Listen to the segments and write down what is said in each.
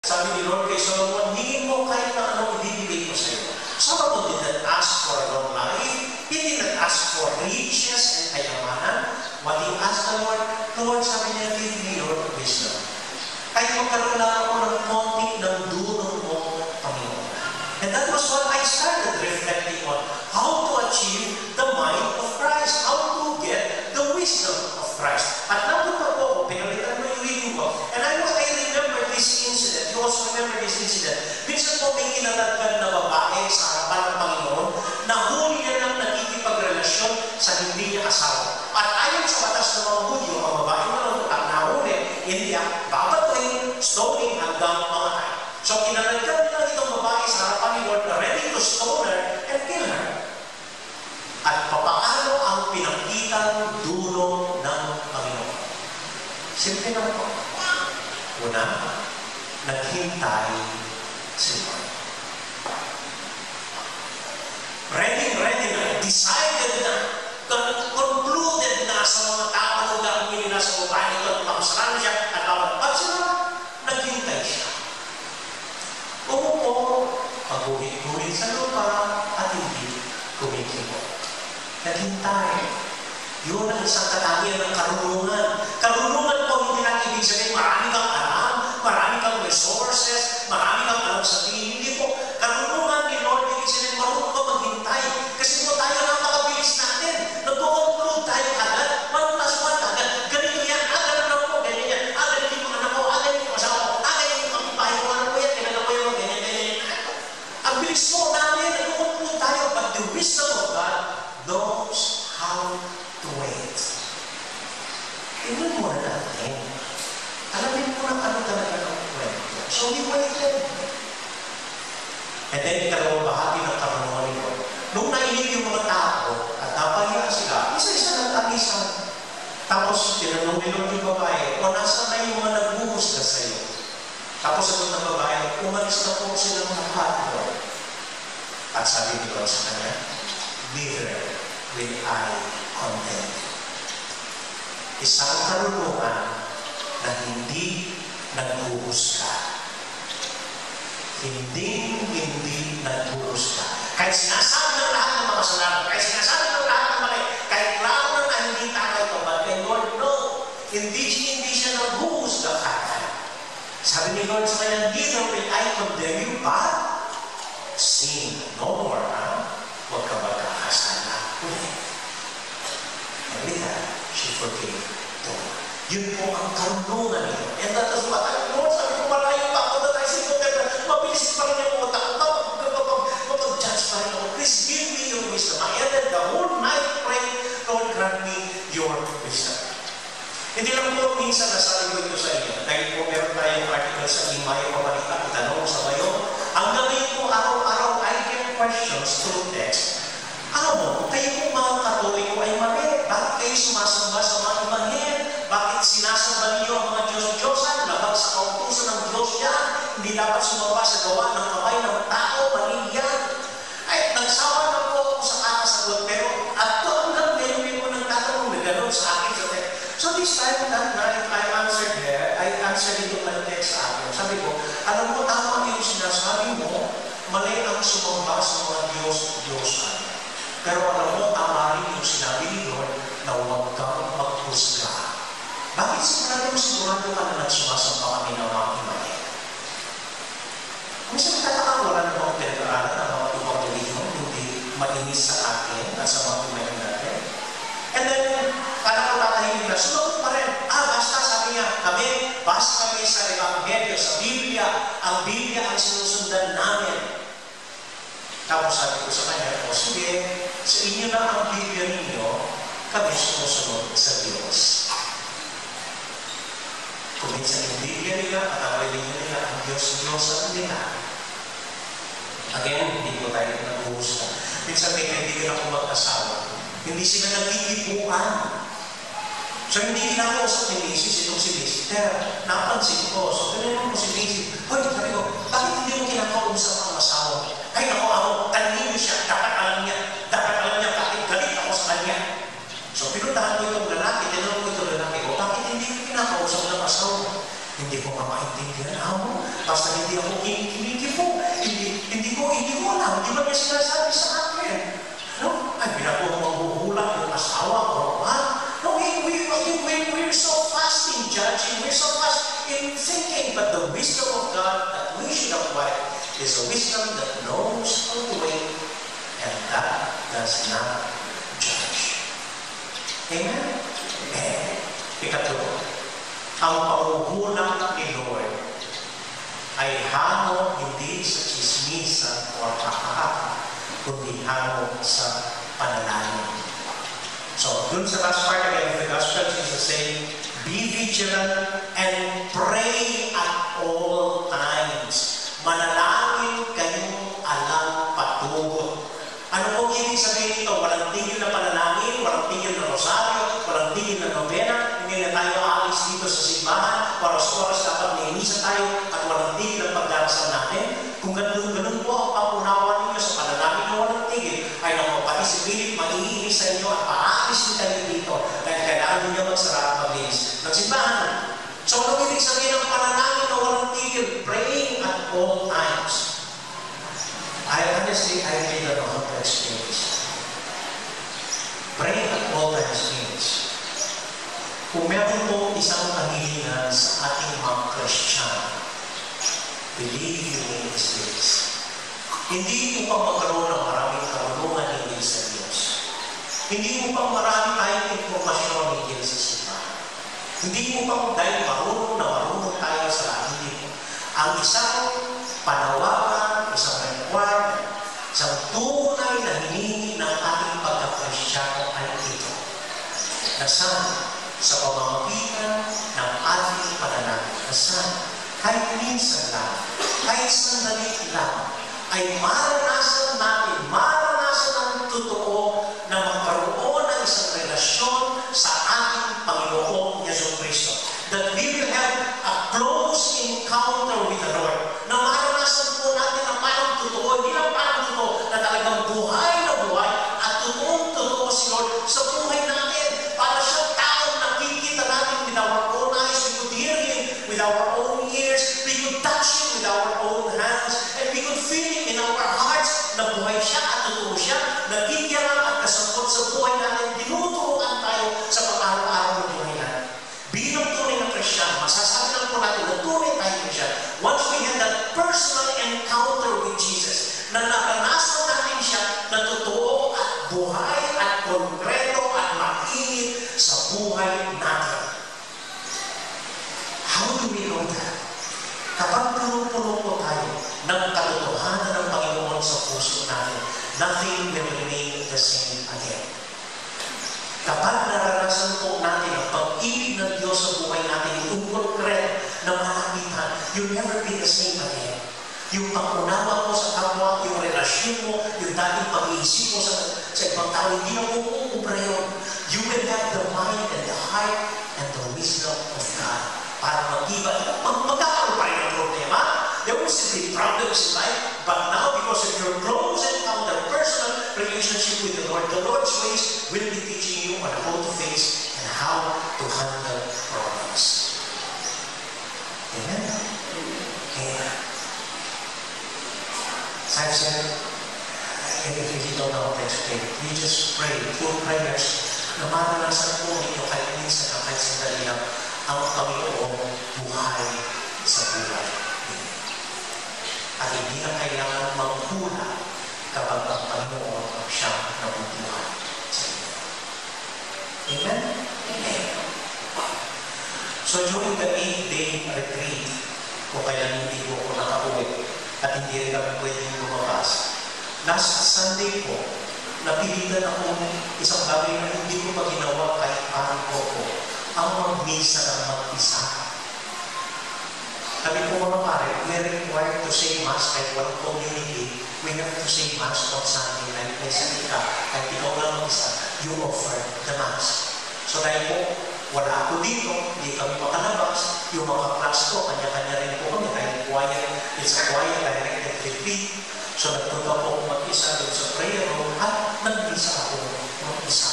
Sabi ni Lord kay Solomon, hingin mo kahit na anong ibibigay ko sa iyo. Solomon did not ask for a long life. He did not ask for riches and kayamanan. What he asked the Lord, Lord, sabi niya, give me your wisdom. Kahit magkaroon lang ako ng konti ng dulong mo, Panginoon. And that was what I started reflecting on. How to achieve the mind of Christ. How to get the wisdom of Christ. At napunta po ako, pinalitan mo yung reading ko. And I remember this incident. You also remember this incident. Minsan po may kinalagkan na babae sa harapan ng Panginoon na huli niya ng nakikipagrelasyon sa hindi niya asawa. At ayon sa batas ng mga Hudyo, ang babae na nahuli, hindi babatuhin, stoning hanggang mamatay. So kinalagkan nila itong babae sa harapan ni Lord na ready to stone her and kill her. At papaano ang pinakitang dulong ng Panginoon? Simple na po. Una, naghintay si Lord. Ready na, decided na, concluded na sa mga tao na gagawin nila sa babae ito at makasalanan siya at mapagpag sila, naghintay siya. Umupo, pag-uwi sa lupa at hindi kumikimo. Naghintay. Yun ang isang katangian ng karunungan. Karunungan po hindi lang ibig sabihin marami kang alam, marami kang resources, marami kang alam sa tingin. Hindi po. Karunungan ni Lord ibig sabihin marunong ka maghintay. Kasi po tayo napakabilis natin. Nag-conclude tayo agad. 1 plus 1 agad. Ganito yan. Agad na po. Ganyan yan. Agad yung mga anak ko. Agad yung asawa ko. Agad yung kapibahay ko. Ano po yan? Kailan po yung ganyan. Ang bilis po namin. Nag-conclude tayo. But the wisdom of God knows how to wait. Tingnan mo na natin. Alamin mo na ano talaga ng kwento. So we waited. And then ikalawang bahagi ng karunungan ni Lord. Nung nainig yung mga tao at napahiya sila, isa-isa nag-agisan. Tapos tinanong ni Lord yung babae, o nasa na yung mga nagbuhusga sa iyo? Tapos sagot ng babae, umalis na po silang lahat, Lord. At sabi ni Lord sa kanya, neither will I condemn. Isang karunungan na hindi naghuhusga. Hindi naghuhusga. Kahit sinasabi ng lahat ng mga kasalanan, kahit sinasabi ng lahat ng mali, kahit klaro na hindi tama ito, but kay Lord, no. Hindi siya naghuhusga kagad. Sabi ni Lord sa kanya, neither will I condemn you, but sin no more, ha? Huwag ka magkakasala. And with that, she forgave the Lord. Yun po ang karunungan nito. And that is what I know. Sabi ko, malayo pa ako na tayo sa ito. Mabilis pa rin ako. Mapag-judge pa rin ako. Please give me your wisdom. I ended the whole night praying, Lord, grant me your wisdom. Hindi lang po minsan nasabi ko ito sa inyo. Dahil po meron tayong article sa Imayo Pabalita, itanong sa bayo. Ang gawin po araw-araw, I get questions through text. Ano, kayo po mga Katoliko ay mali. Bakit kayo sumasamba sa mga ibahin? Bakit sinasamba niyo ang mga Diyos-Diyosan? Labag sa kautusan ng Diyos yan. Hindi dapat sumamba sa gawa ng kamay ng tao. Mali yan. Ay, nagsawa na po ako sa kakasagot. Pero at to hanggang ngayon po nagtatanong na gano'n sa akin. So this time that night, I answered ito ng text sa akin. Sabi ko, alam mo, tama yung sinasabi mo, mali ang sumamba sa mga Diyos-Diyosan. Pero alam mo, tama rin yung sinabi ni Lord na huwag kang maghusga. Bakit sigurado ka na nagsumasamba kami ng mga imahe? Kung sa nagtataka, wala namang pinag-aaral ng mga ibang religion, hindi mainis sa akin at sa mga imahe natin. And then, parang tatahimik na, sumagot pa rin. Basta sabi niya, basta kami sa Ebanghelyo, sa Biblia. Ang Biblia ang sinusundan namin. Tapos sabi ko sa kanya, o sige, sa inyo na ang Biblia ninyo, kami sumusunod sa Diyos. Kung minsan yung Biblia nila at ang religion nila, ang Diyos-Diyosan nila. Again, hindi ko tayo nag-uusap. Minsan may kaibigan ako mag-asawa. Hindi sila nagkikipuan. So hindi kinakausap ni Mrs. itong si Mister. Napansin ko. So tinanong ko si Mrs. Hoy, sabi ko, bakit hindi mo kinakausap ang asawa mo? Ay, ako, tanongin niyo siya. Dapat alam niya bakit galit ako sa kanya. So pinuntahan ko itong lalaki, tinanong ko itong lalaki, bakit hindi ko kinakausap ng asawa mo? Hindi ko maintindihan. Basta hindi ako kinikipo. Hindi ko alam. Hindi ba niya sinasabi sa akin? No? Ay, binago maghuhula yung asawa ko. Ha? No, we're so fast in judging. We're so fast in thinking. But the wisdom of God that we should apply is a wisdom that knows how to wait and that does not judge. Amen? Ikatlo, ang panghuhulang ni Lord ay hango hindi sa chismisan o kakahaka, kundi hango sa panalangin. So, dun sa last part again of the Gospel, Jesus saying, be vigilant and pray at all times. Manalangin kayong alam patugot. Ano pong ibig sabihin ito? Walang tigil na panalangin, walang tigil na rosaryo, walang tigil na nobena, hindi na tayo aalis dito sa simbahan, oras-oras dapat niinisa tayo, at walang tigil ang pagdarasal natin. Kung ganun po ang pangunawa ninyo sa panalangin na walang tigil, ay naku, pati si Philip mag-iinis sa inyo at paaalis din tayo dito, dahil kailangan ninyo magsarap maglinis ng simbahan. So, ano ibig sabihin ng panalangin na walang tigil? Praying at all times. I honestly, I really don't know how to explain this. Praying at all times means, kung meron po isang kahilingan sa ating mga Christian, believe you me is this. Hindi upang magkaroon ng maraming karunungan hinggil sa Diyos. Hindi upang marami tayong informasyon hinggil sa simbahan. Hindi upang dahil marunong tayo sa lahat. Hindi po. Ang isang panawagan, isang requirement, isang tunay na hinihingi ng ating pagka-Kristyano ay ito. Nasaan? Sa pamamagitan ng ating panalangin. Nasaan? Kahit minsan lang, kahit sandali lang, ay maranasan natin, ang totoo na magkaroon ng isang relasyon sa ating Panginoong Jesucristo. That we will have a close encounter with the Lord. Na maranasan po natin na parang totoo, hindi lang parang totoo, na talagang buhay na buhay at totoong-totoo si Lord sa buhay natin. Para siyang taong nakikita natin with our own eyes, we could hear Him with our own ears, we could touch Him with our own hands, and we could feel Him in our hearts na buhay siya at totoo siya, nagkikialam at kasangkot sa buhay natin, tinuturuan tayo sa pang-araw-araw na buhay natin. Bilang tunay na Kristiyan, masasabi lang po natin na tunay tayo Kristiyan. Once we had that personal encounter with Jesus, na naranasan natin siya na totoo at buhay at konkreto at mainit sa buhay natin. How do we know that? Kapag puno-puno po tayo ng katotohanan ng Panginoon sa puso natin, nothing will remain the same again. Kapag naranasan po natin ang pag-ibig ng Diyos sa buhay natin, yung konkret na malapitan, you'll never be the same again. Yung pag-unawa mo sa kapwa, yung relasyon mo, yung dating pag-iisip mo sa ibang tao, hindi na umuubra yun. You will have the mind and the heart and the wisdom of God para mag-iba. Magkakaroon pa rin ang problema. There will still be problems in life, but now because of your close encounter, personal relationship with the Lord's ways will be teaching you on how to face and how to handle problems. Amen? Amen. As I've said, if you don't know how to explain it, you just pray, full prayers, na maranasan po ninyo kahit minsan na kahit sandali lang ang Panginoong buhay sa buhay ninyo. At hindi na kailangan maghula kapag ang Panginoon ang siyang nabubuhay sa inyo. Amen? Amen. So during the 8-day retreat, kung kailan hindi ko nakauwi at hindi rin kami pwedeng lumabas, last Sunday po, napilitan ako isang bagay na hindi ko pa ginawa kahit parang ko ang mag-misa ng mag-isa. Sabi po mga pare, we're required to say Mass kahit walang community. We have to say Mass on Sunday night. May sakit ka, kahit ikaw lang mag-isa, you offer the Mass. So dahil po, wala ako dito, hindi kami makalabas. Yung mga class ko, kanya-kanya rin po kami. Dahil choir, it's a choir, directed retreat. So nagpunta po ako mag-isa doon sa prayer room at nag-isa ako mag-isa.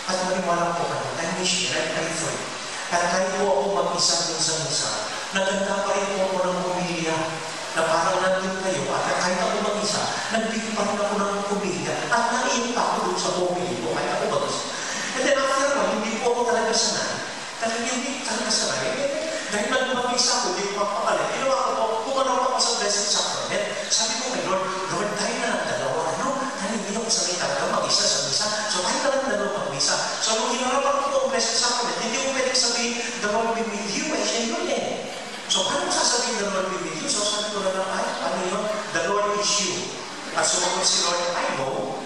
At maniwala po kayo, I wish you, I pray for you. At kahit po ako mag-isa doon sa misa, Naganda pa rin ako ng pumilya na parang nandun kayo at kahit ako mag-isa, nagbigay pa rin ako ng pumilya at naiiyak ako doon sa pumilya ko kahit ako mag-isa. And then after all, hindi po ako talaga sanay. Talagang hindi talaga sanay. Dahil mag-isa ako, hindi ko mapapalit. Ginawa ko po, kumanaw ako sa Blessed Sacrament. Sabi ko kay Lord, tayo na ng dalawa. Dahil hindi ako sanay talaga mag-isa sa misa. So tayo na lang dalawa mag-misa. So nung hinarapan ko po ang Blessed Sacrament, hindi ko pwedeng sabihin, the Lord be with you, ay siya yun eh. So paano mo sasabihin the Lord be with you? So sabi ko na lang, ay, paano yun? The Lord is you. At sumagot si Lord, I know.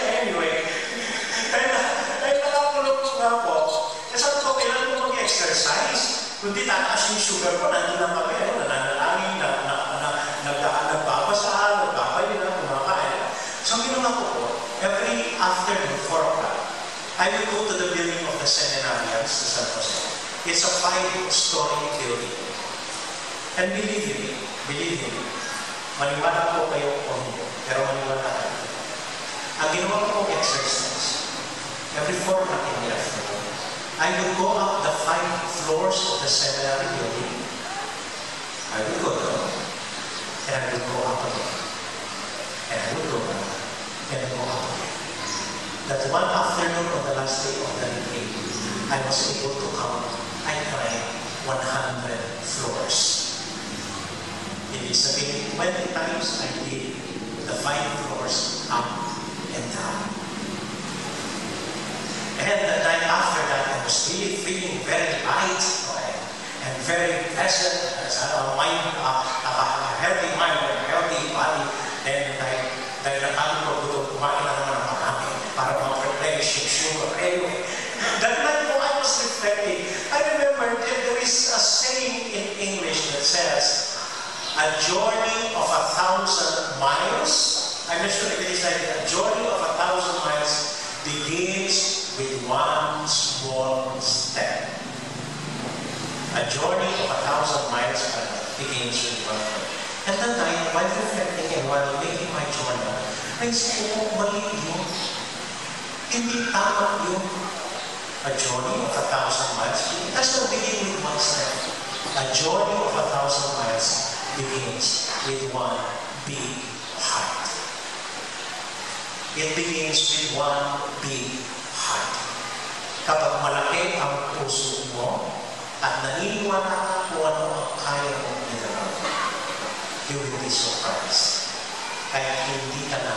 Anyway, dahil nakakulog ko nga po, sabi ko, kailan mo mag-exercise? Kundi tataas yung sugar ko, nandun lang kami, nananalangin, nagbabasa, nagbabayo na, kumakain. So ang ginawa ko po, every afternoon, 4 o'clock, I will go to the building of the seminarians to San Jose. It's a 5-story building. And believe me, maniwala po kayo o hindi, pero maniwala kayo. Ang ginawa ko pong exercise, every 4 o'clock in the afternoon, I will go up the 5 floors of the seminary building. I will go down, and I will go up again. And I will go down, and go up again. That one afternoon on the last day of the retreat, I was able to count, I tried 100 floors. Ibig sabihin, 20 times I did the 5 floors up and down. And the night after that, I was really feeling very light and very pleasant. As a healthy mind and a healthy body. Then dahil nakano ko gutom, kumain na naman ang marami para ma-replenish yung sugar. Anyway, that night po I was reflecting. I remember there is a saying in English that says, a journey of 1,000 miles. I'm not sure if it is like a journey of 1,000 miles begins with one small step. A journey of 1,000 miles begins with one step. And that night, while reflecting and while making my journal, naisip ko, mali yun. Hindi tama yun. A journey of 1,000 miles, it does not begin with one step. A journey of 1,000 miles begins with one big heart. It begins with one big heart. Kapag malaki ang puso mo at naniniwala ka kung ano ang kaya mong ginawa, you will be surprised. Kaya hindi ka na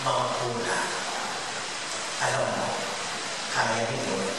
mangkulang. Alam mo, kaya ni Lord